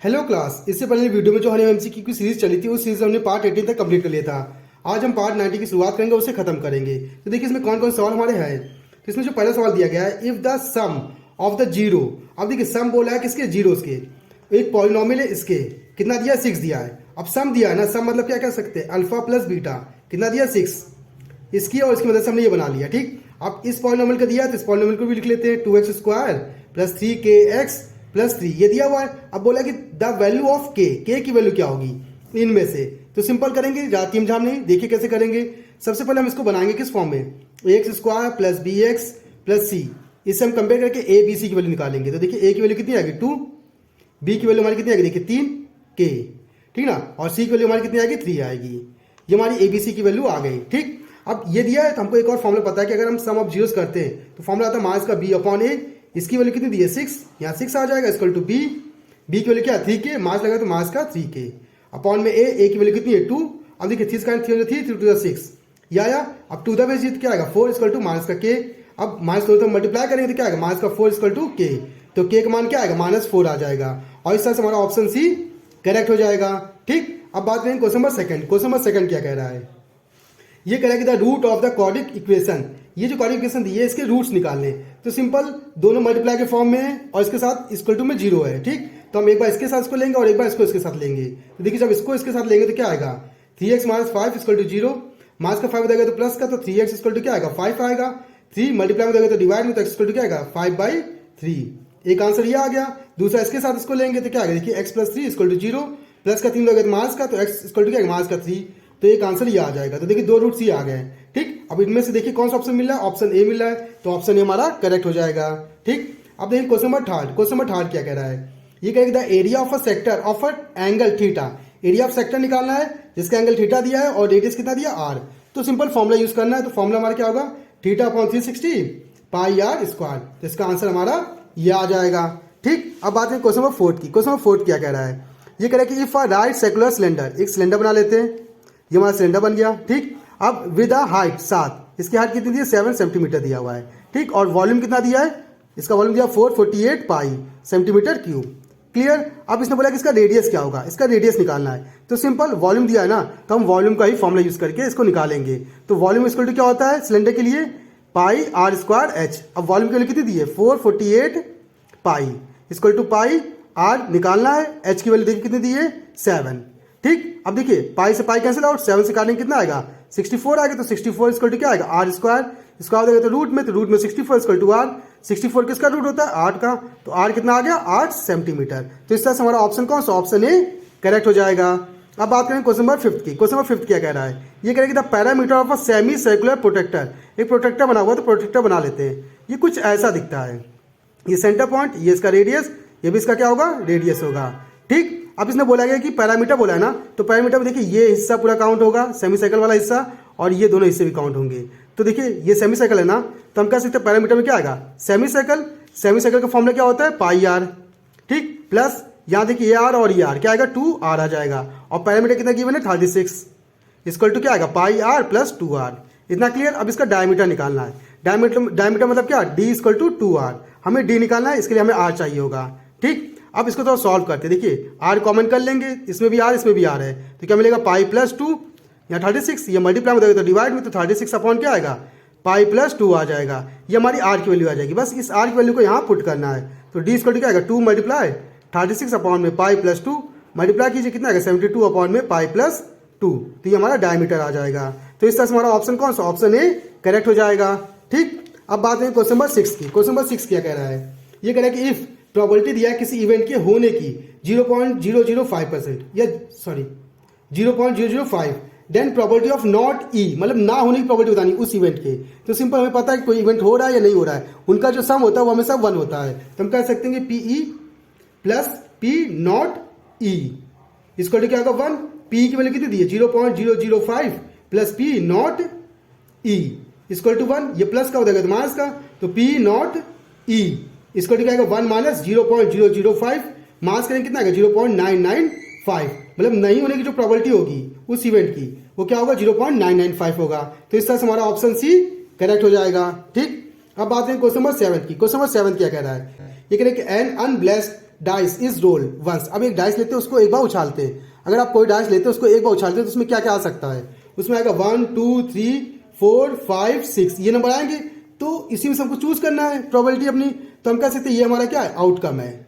Hello class, इससे पहले video में जो हमने एमसीक्यू की सीरीज चली थी उस सीरीज में हमने पार्ट 18 तक कंप्लीट कर लिया था। आज हम पार्ट 19 की शुरुआत करेंगे, उसे खत्म करेंगे। तो देखिए इसमें कौन कौन सवाल हमारे हैं। तो इसमें जो पहला सवाल दिया गया है, if the sum of the zero. अब देखिए सम बोला है किसके, जीरोस के। एक पॉलिनोमियल है, इसके कितना दिया, 6 दिया है। अब सम दिया है ना, सम मतलब क्या कह सकते हैं, अल्फा प्लस बीटा, कितना दिया, 6। इसकी और इसकी मदद से हमने ये बना लिया। ठीक, अब इस पॉलिनोमियल का दिया है तो इस पॉलिनोमियल को भी लिख लेते हैं, 2x square plus 3kx plus 3, ये दिया हुआ है। अब बोला कि द वैल्यू ऑफ के की वैल्यू क्या होगी इनमें से। तो सिंपल करेंगे, जातीम झाम नहीं, देखिए कैसे करेंगे। सबसे पहले हम इसको बनाएंगे किस फॉर्म में, X square plus B X plus C. इससे हम कंपेयर करके ए बी सी की वैल्यू निकालेंगे। तो देखिए ए की वैल्यू कितनी आएगी 2, बी की वैल्यू हमारी कितनी आएगी, देखिए 3k, ठीक ना, और सी की वैल्यू हमारी कितनी आएगी, 3 आएगी। ये हमारी ए बी सी की वैल्यू आ गई। ठीक, अब ये दिया है तो हमको एक और फॉर्मूला पता है कि अगर हम सम ऑफ जीरोस करते हैं तो फॉर्मूला आता है मास का बी अपॉन ए। इसकी वैल्यू कितनी दी है, 6, यहाँ 6 आ जाएगा, इक्वल टू बी। बी की वैल्यू क्या है, 3k, मास लगा तो मास का 3k अपॉन में ए की वैल्यू कितनी है 2। अब देखिए 3 का 3 टू द 6 या अब टू द बेस क्या आएगा 4 इक्वल टू माइनस का k। अब माइनस को तो मल्टीप्लाई करेंगे तो क्या आएगा, माइनस का 4 इक्वल टू k। तो k का मान क्या आएगा, -4 आ जाएगा। और इस तरह से हमारा ऑप्शन सी करेक्ट हो जाएगा। ठीक, अब बात करेंगे question number second. Question number second क्या कह रहा है, ये कह रहा है कि the root of the quadric equation. ये जो क्वाड्रिक इक्वेशन दी है इसके रूट्स निकालने। तो सिंपल, दोनों मल्टीप्लाई के फॉर्म में है और इसके साथ इक्वल टू में 0 है। ठीक, तो हम एक बार इसके साथ इसको लेंगे और एक बार इसको इसके साथ लेंगे। तो देखिए जब इसको इसके साथ लेंगे तो क्या आएगा, 3x minus 5 equal to 0, minus का 5 देगा तो प्लस का, तो 3x इक्वल टू क्या आएगा, 5 आएगा। 3 मल्टीप्लाई में देगा तो डिवाइड में, तो x इक्वल टू क्या आएगा, 5/3। एक आंसर ये आ गया। दूसरा इसके साथ इसको लेंगे तो क्या आएगा, देखिए x plus 3 equal to 0, plus का 3 दोगे तो माइनस का, तो x इक्वल टू क्या आएगा, माइनस का 3। तो एक आंसर ये आ जाएगा। तो देखिए दो रूट्स ये आ गए। ठीक, अब इनमें से देखिए कौन सा ऑप्शन मिल रहा है, ऑप्शन ए मिल रहा है, तो ऑप्शन ए हमारा करेक्ट हो जाएगा। ठीक, अब देखिए question number third. Question number third क्या कह रहा है, ये कहेगा the area of a sector of a angle theta. Area of sector निकालना है जिसका एंगल थीटा दिया है और रेडियस कितना दिया, r। तो सिंपल फॉर्मुला यूज करना है। तो फॉर्मुला हमारा क्या होगा, थीटा अपॉन 360 पाई r स्क्वायर। तो इसका आंसर हमारा ये आ जाएगा। ठीक, अब बात करें क्वेश्चन नंबर फोर्थ की। क्वेश्चन नंबर फोर्थ क्या कह रहा है, ये कह रहा है कि if a right circular cylinder, एक सिलेंडर बना लेते हैं, ये हमारा सिलेंडर बन गया। ठीक, अब विद अ हाइट 7, इसकी हाइट कितनी दी है, 7 सेंटीमीटर दिया हुआ है। ठीक, और वॉल्यूम कितना दिया है, इसका वॉल्यूम दिया 448 पाई सेंटीमीटर क्यूब। क्लियर। अब इसने बोला कि इसका रेडियस क्या होगा, इसका रेडियस निकालना है। तो सिंपल, वॉल्यूम दिया है ना, तो हम वॉल्यूम का ही फॉर्मुला यूज करके इसको निकालेंगे। तो वॉल्यूम इक्वल टू क्या होता है सिलेंडर के लिए, पाई r स्क्वायर h। अब वॉल्यूम के लिए कितनी दी है, 448 pi equal to pi r निकालना है, h की वैल्यू देखिए कितनी दी है, 7। ठीक, अब देखिए पाई से पाई कैंसिल आउट, 7 से काटेंगे कितना आएगा, 64 आएगा। तो 64 इक्वल टू क्या आएगा, r स्क्वायर। स्क्वायर देगा तो रूट में, तो रूट में 64 इक्वल टू r। 64 किसका रूट होता है, 8 का। तो r कितना आ गया, 8 सेंटीमीटर। तो इस तरह से हमारा ऑप्शन कौन सा, ऑप्शन ए करेक्ट हो जाएगा। अब बात करें क्वेश्चन नंबर फिफ्थ की। क्वेश्चन नंबर फिफ्थ क्या कह रहा है, ये कह रहा है कि the parameter of a semi circular protector. एक प्रोटेक्टर बना हुआ है, तो प्रोटेक्टर बना लेते हैं। ये कुछ ऐसा दिखता है, ये सेंटर पॉइंट, ये इसका रेडियस, ये भी इसका क्या होगा, रेडियस होगा। ठीक, अब इसने बोला गया कि पैरामीटर बोला है ना, तो पैरामीटर में देखिए ये हिस्सा पूरा काउंट होगा, सेमी सर्कल वाला हिस्सा, और ये दोनों हिस्से भी काउंट होंगे। तो देखिए ये सेमी सर्कल है ना, तो हम कह सकते हैं पैरामीटर में क्या आएगा, सेमी सर्कल। सेमी सर्कल का फॉर्मूला क्या होता है, पाई r। ठीक, प्लस यहाँ देखिए ये r और ये r क्या आएगा, 2r आ जाएगा। और पैरामीटर कितना गिवन है, 36 इक्वल टू क्या आएगा, पाई r प्लस 2r। इतना क्लियर। अब इसका डायमीटर निकालना है। डायमीटर मतलब क्या, d इक्वल टू 2r। हमें d निकालना है, इसके लिए हमें r चाहिए होगा। ठीक, अब इसको थोड़ा सॉल्व करते हैं। देखिए r कॉमन कर लेंगे, इसमें भी r इसमें भी r है, तो क्या मिलेगा, पाई प्लस 2, यहाँ 36, ये मल्टीप्लाई में देगा तो डिवाइड में, तो 36 अपॉन क्या आएगा, पाई प्लस 2 आ जाएगा। ये हमारी r की वैल्यू आ जाएगी। बस इस r की वैल्यू को यहाँ पुट करना है। तो d इक्वल टू क्या आएगा, 2 मल्टीप्लाई 36 अपॉन में पाई प्लस 2, मल्टीप्लाई कीजिए कितना आएगा, 72 अपॉन में पाई प्लस 2। तो ये हमारा डायमीटर आ जाएगा। तो इस तरह से हमारा ऑप्शन कौन सा, ऑप्शन ए करेक्ट हो जाएगा। ठीक, अब बात करें क्वेश्चन नंबर 6 की। क्वेश्चन नंबर 6 क्या कह रहा है, ये कह रहा है कि इफ प्रोबेबिलिटी दिया है किसी इवेंट के होने की 0.005% या 0.005, देन प्रोबेबिलिटी ऑफ नॉट ई, मतलब ना होने की प्रोबेबिलिटी बतानी उस इवेंट के। तो सिंपल हमें पता है कि कोई इवेंट हो रहा है या नहीं हो रहा है, उनका जो सम होता है वो हमेशा 1 होता है। तो हम कह सकते हैं कि P E plus P not E इसको क्या होगा 1। पी की वैल्यू कितनी दी है, 0.005 plus P not E equal to 1। ये प्लस का हो जाएगा तो माइनस का, तो पी नॉट ई इसको क्या आएगा 1 माइनस 0.005, माइनस करेंगे कितना आएगा 0.995, मतलब नहीं होने की जो प्रोबेबिलिटी होगी उस इवेंट की वो क्या होगा 0.995 होगा। तो इस तरह से हमारा ऑप्शन सी करेक्ट हो जाएगा। ठीक, अब बात करें क्वेश्चन नंबर 7 की। क्वेश्चन नंबर 7 क्या कह रहा है? ये कह रहे हैं कि an unbiased dice is rolled once. अब एक डाइस लेते हैं, उसको एक बार उछालते हैं। अगर आप कोई डाइस लेते हैं, उसको एक बार उछालते हैं, तो उसमें क्या क्या आ सकता है? उसमें आएगा 1 2 3 4 5 6 ये नंबर आएंगे। तो इसी में सबको चूज करना है प्रोबेबिलिटी अपनी। तो हम कह सकते हैं ये हमारा क्या है? आउटकम है।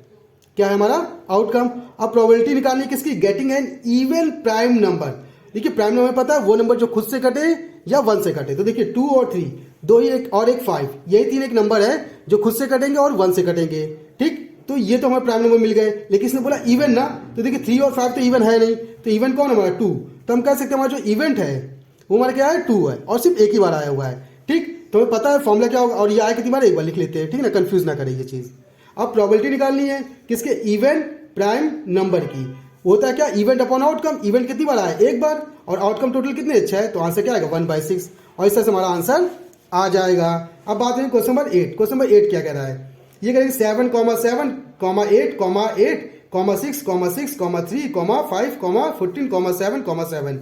क्या है हमारा? आउटकम। अब प्रोबेबिलिटी निकालनी किसकी? Getting an even prime number. देखिए प्राइम नंबर पता है वो नंबर जो खुद से कटे या 1 से कटे। तो देखिए 2 और 3 दो ही एक और एक 5 यही 3 एक नंबर है जो खुद से कटेंगे और 1 से कटेंगे। ठीक, तो ये तो हमारे प्राइम नंबर मिल गए। लेकिन इसने बोला इवन ना, तो देखिए 3 और 5 तो इवन है नहीं। तो इवन कौन है हमारा? 2। तो हम कह सकते हैं हमारा जो इवेंट है वो हमारा क्या है? 2 है और सिर्फ एक ही बार आया हुआ है। ठीक, तो हमें पता है फॉर्मूला क्या होगा और ये आया कितनी बार? एक बार लिख लेते हैं। ठीक ना, कंफ्यूज ना करें ये चीज। अब प्रोबेबिलिटी निकालनी है किसके? इवेंट प्राइम नंबर की। होता है क्या? Event upon outcome. इवेंट कितनी बार आया? एक बार। और आउटकम टोटल कितने? 6। तो आंसर क्या आएगा? 1/6। और इस तरह से हमारा आंसर आ जाएगा। अब बात करें क्वेश्चन नंबर 8। क्वेश्चन नंबर 8 क्या कह रहा है? ये करेंगे 7, 7, 8, 8, 6, 6, 3, 5, 14, 7, 7।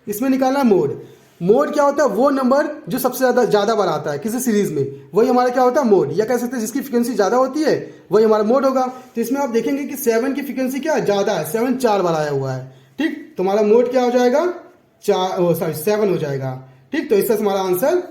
इसमें निकालना मोड। मोड क्या होता है? वो नंबर जो सबसे ज्यादा बार आता है किसी सीरीज में, वही हमारा क्या होता है? मोड। या कह सकते हैं जिसकी फ्रीक्वेंसी ज्यादा होती है वही हमारा मोड होगा। तो इसमें आप देखेंगे कि 7 की फ्रीक्वेंसी क्या है? ज्यादा है। 7 4 बार आया हुआ है। ठीक, तो हमारा मोड क्या हो जाएगा? 7 हो जाएगा। ठीक, तो इससे हमारा आंसर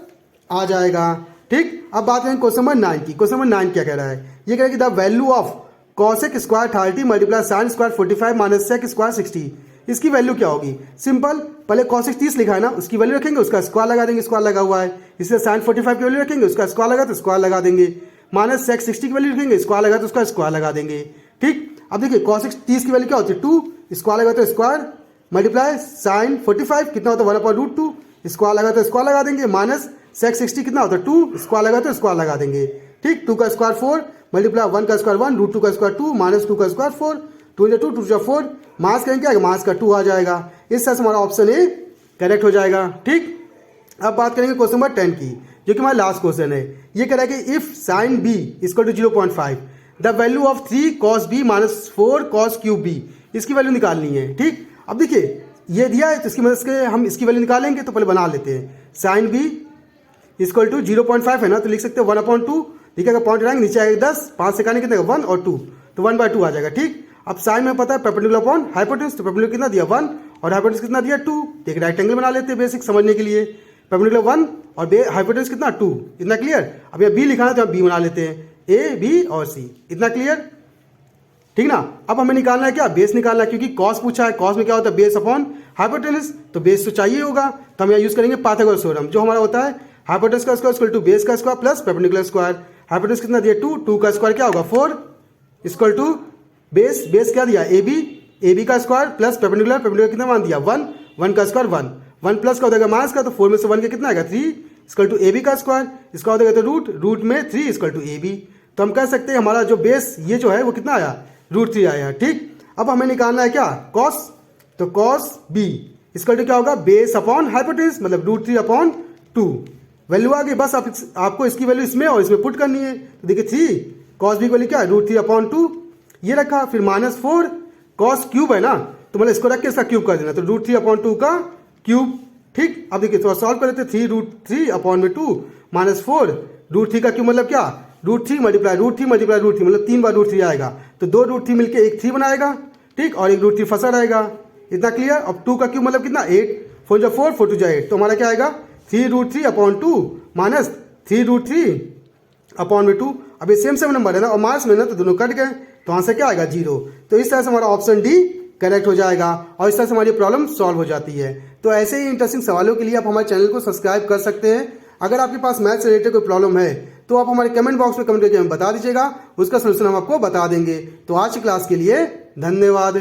आ जाएगा। ठीक, अब बात करें क्वेश्चन नंबर 9 की। क्वेश्चन नंबर 9 क्या कह रहा है? ये कह रहा है कि the value of cosec square 30 multiply sine square 45 minus sec square 60। इसकी वैल्यू क्या होगी? सिंपल, पहले कॉसेक 30 लिखा है ना, उसकी वैल्यू रखेंगे, उसका स्क्वायर लगा देंगे, स्क्वायर लगा हुआ है। इसलिए साइन 45 की वैल्यू रखेंगे, उसका स्क्वायर लगा तो स्क्वायर लगा देंगे। माइनस सेक 60 की वैल्यू रखेंगे, स्क्वायर लगा तो उसका स्क्वायर लगा देंगे। ठीक, अब देखिए कॉसेक 30 की वैल्यू क्या होती है? 2, स्क्वायर लगा तो स्क्वायर, मल्टीप्लाई साइन 45 कितना होता है? 1/√2, स्क्वायर लगा तो स्क्वायर लगा देंगे। माइनस सेक 60 कितना होता है? 2, स्क्वायर लगा तो स्क्वायर लगा देंगे। ठीक, 2 का स्क्वायर 4, मल्टीप्लाई 1 का स्क्वायर 1, √2 का स्क्वायर 2, माइनस 2 का स्क्वायर 4, 2 2 2 4, मास करेंगे क्या? मास का 2 आ जाएगा। इस तरह से हमारा ऑप्शन ए करेक्ट हो जाएगा। ठीक, अब बात करेंगे क्वेश्चन नंबर 10 की, जो कि हमारा लास्ट क्वेश्चन है। ये कह रहा है कि if sine B equal to 0.5 the value of 3 cos b minus 4 cos cube b। इसकी वैल्यू निकालनी है। ठीक, अब देखिए ये दिया है तो इसकी मदद से हम इसकी वैल्यू निकालेंगे। तो पहले बना लेते हैं। साइन बी इक्वल टू 0.5 है ना, तो लिख सकते हैं 1/2। देखिए अगर पॉइंट रहेंगे नीचे आएगा 10, 5 से काटने कितने 1 और 2, तो 1/2 आ जाएगा। ठीक, अब साइन में पता है परपेंडिकुलर अपॉन हाइपोटेन्यूज, तो परपेंडिकुलर कितना दिया? 1 और हाइपोटेन्यूज कितना दिया? 2। एक राइट एंगल बना लेते हैं बेसिक समझने के लिए। परपेंडिकुलर 1 और हाइपोटेन्यूज कितना? 2। इतना क्लियर? अब यहाँ बी लिखा है तो हम बी बना लेते हैं, ए बी और सी। इतना क्लियर? ठीक ना। अब हमें निकालना है क्या? बेस निकालना है, क्योंकि कॉस पूछा है। कॉस में क्या होता है? बेस अपॉन हाइपोटेन्यूज, तो बेस तो चाहिए होगा। तो हम यहाँ यूज करेंगे पाइथागोरस थ्योरम, जो हमारा होता है हाइपोटेन्यूज का स्क्वायर इक्वल टू बेस का square plus perpendicular square. Hypotenuse कितना दिया? 2, 2 का स्क्वायर क्या होगा? 4 इक्वल टू बेस, बेस क्या दिया? ए बी का स्क्वायर प्लस परपेंडिकुलर कितना मान दिया? 1, 1 का स्क्वायर 1, 1 प्लस का हो जाएगा माइनस का, तो 4 में से 1 का कितना आएगा? 3 इक्वल टू ए बी का स्क्वायर, इसका हो जाएगा तो रूट में 3 इक्वल टू ए बी। तो हम कह सकते हैं हमारा जो बेस ये जो है वो कितना आया? √3 आया। ठीक, अब हमें निकालना है क्या? कॉस, तो कॉस बी इक्वल टू क्या होगा? बेस अपॉन हाइपोटेन्यूज, मतलब √3/2 वैल्यू आ गई। बस आपको इसकी वैल्यू इसमें और इसमें पुट करनी है। तो देखिए 3 कॉस बी की वैल्यू क्या है? √3/2 ये रखा, फिर -4 कॉस क्यूब है ना, तो मतलब इसको रख के इसका क्यूब कर देना, तो √3/2 का क्यूब। ठीक, अब देखिए थोड़ा सॉल्व कर लेते हैं। 3√3/2 -4 √3 का क्यूब मतलब क्या? √3 मल्टीप्लाई √3 मतलब 3 बार √3 आएगा, तो 2 √3 मिलकर एक 3 बनाएगा। ठीक, और एक √3 फंसा रहेगा। इतना क्लियर? अब 2 का क्यूब मतलब कितना? 8, 4 जा 4, 4 2 जा 8, तो हमारा क्या आएगा? 3√3/2 माइनस 3√3/2। अब ये सेम नंबर है ना, और माइनस में ना, तो दोनों कट गए, तो आंसर क्या आएगा? 0। तो इस तरह से हमारा ऑप्शन डी करेक्ट हो जाएगा और इस तरह से हमारी प्रॉब्लम सॉल्व हो जाती है। तो ऐसे ही इंटरेस्टिंग सवालों के लिए आप हमारे चैनल को सब्सक्राइब कर सकते हैं। अगर आपके पास मैथ्स से रिलेटेड कोई प्रॉब्लम है तो आप हमारे कमेंट बॉक्स में कमेंट करके हमें बता दीजिएगा, उसका सोल्यूशन हम आपको बता देंगे। तो आज की क्लास के लिए धन्यवाद।